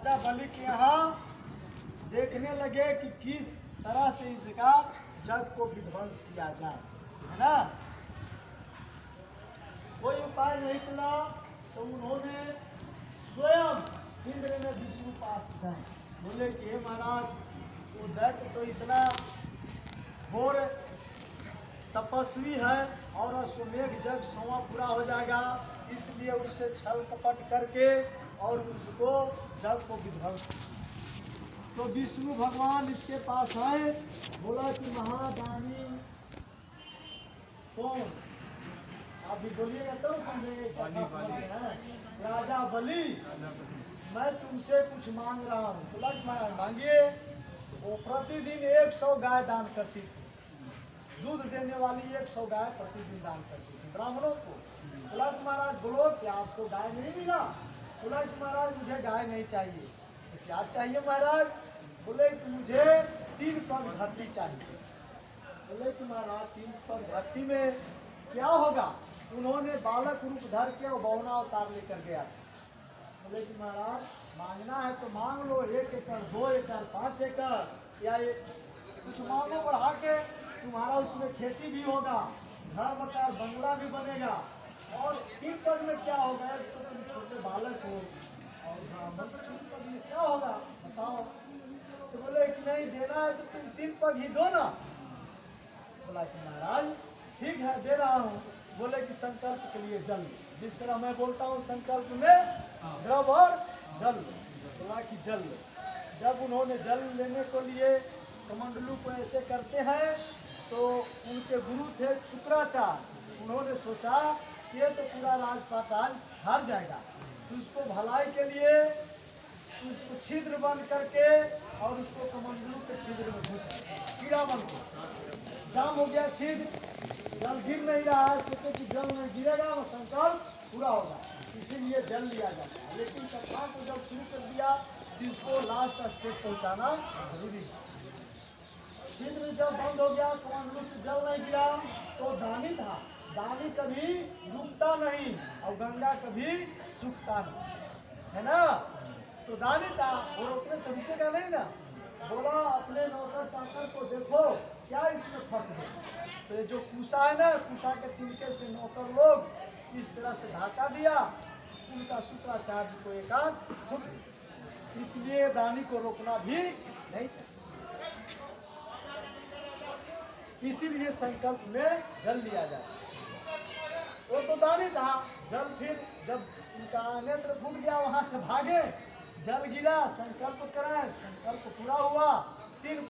राजा बलि के यहाँ देखने लगे कि किस तरह से इसका जग को विध्वंस किया जाए, है ना। कोई उपाय नहीं चला तो उन्होंने स्वयं इंद्र में विष्णु पास गए। बोले कि हे महाराज, वो दैत्य तो इतना घोर तपस्वी है और अश्वमेघ जग 100वां पूरा हो जाएगा, इसलिए उससे छल कपट करके और उसको जग को विध्वंस। तो विष्णु भगवान इसके पास आए, बोला कि महादानी कौन, आप भी बोलिएगा तो समझेंगे। राजा बलि, मैं तुमसे कुछ मांग रहा हूँ। बोला कि मांगिए। वो प्रतिदिन 100 गाय दान करती थी, दूध देने वाली 100 गाय प्रतिदिन दान करती थी ब्राह्मणों को। बोला कि महाराज बोलो, क्या आपको गाय नहीं मिला? बोला कि महाराज मुझे गाय नहीं चाहिए। तो क्या चाहिए महाराज? बोले कि मुझे 3 पग धरती चाहिए। बोले कि महाराज 3 पग धरती में क्या होगा? उन्होंने बालक रूप धर के और बौना अवतार लेकर गया। बोले कि महाराज मांगना है तो मांग लो, 1 एकड़ 2 एकड़ 5 एकड़ या कुछ मांगो बढ़ा के, तुम्हारा उसमें खेती भी होगा, घर मकान बंगला भी बनेगा। और 3 पग में क्या होगा? तो तुम छोटे बालक हो और ब्राह्मण, 3 पग में क्या होगा बताओ? तो बोले कि नहीं, देना है तो तुम 3 पग ही दो ना। बोला कि महाराज ठीक है दे रहा हूँ। बोले कि संकल्प के लिए जल, जिस तरह मैं बोलता हूँ संकल्प में द्रव और जल। बोला कि जल। जब उन्होंने जल लेने को लिए कमंडलू को ऐसे करते हैं, तो उनके गुरु थे शुक्राचार्य। उन्होंने सोचा कि ये तो पूरा राजपाट आज हार जाएगा, तो उसको भलाई के लिए उसको छिद्र बंद करके और उसको कमंडलू के छिद्र में घुस कीड़ा बन के जाम हो गया छिद्र, जल गिर नहीं रहा है। सोचे कि जल में गिरेगा वो संकल्प पूरा होगा, इसीलिए जल लिया जाता है। लेकिन कथा को जब शुरू कर दिया तो इसको लास्ट स्टेज पहुंचाना जरूरी है। छिद्र जब बंद हो गया, कमंडलू से जल नहीं गिरा, तो दानी था। दानी कभी रुकता नहीं और गंगा कभी सूखता नहीं, है ना। तो दानी था, वो रोकने से रुकेगा नहीं ना। बोला अपने नौकर चाकर को, देखो क्या इसमें फंस गए। तो ये जो कुशा है ना, कुशा के तिनके से नौकर लोग इस तरह से धाका दिया, उनका शुक्राचार्य को एकांत फूट गई। इसलिए दानी को रोकना भी नहीं चाहिए, इसीलिए संकल्प में जल लिया जाए। वो तो दानी था, जल फिर जब उनका नेत्र फूट गया, वहां से भागे, जल गिरा, संकल्प कराए, संकल्प पूरा हुआ। 3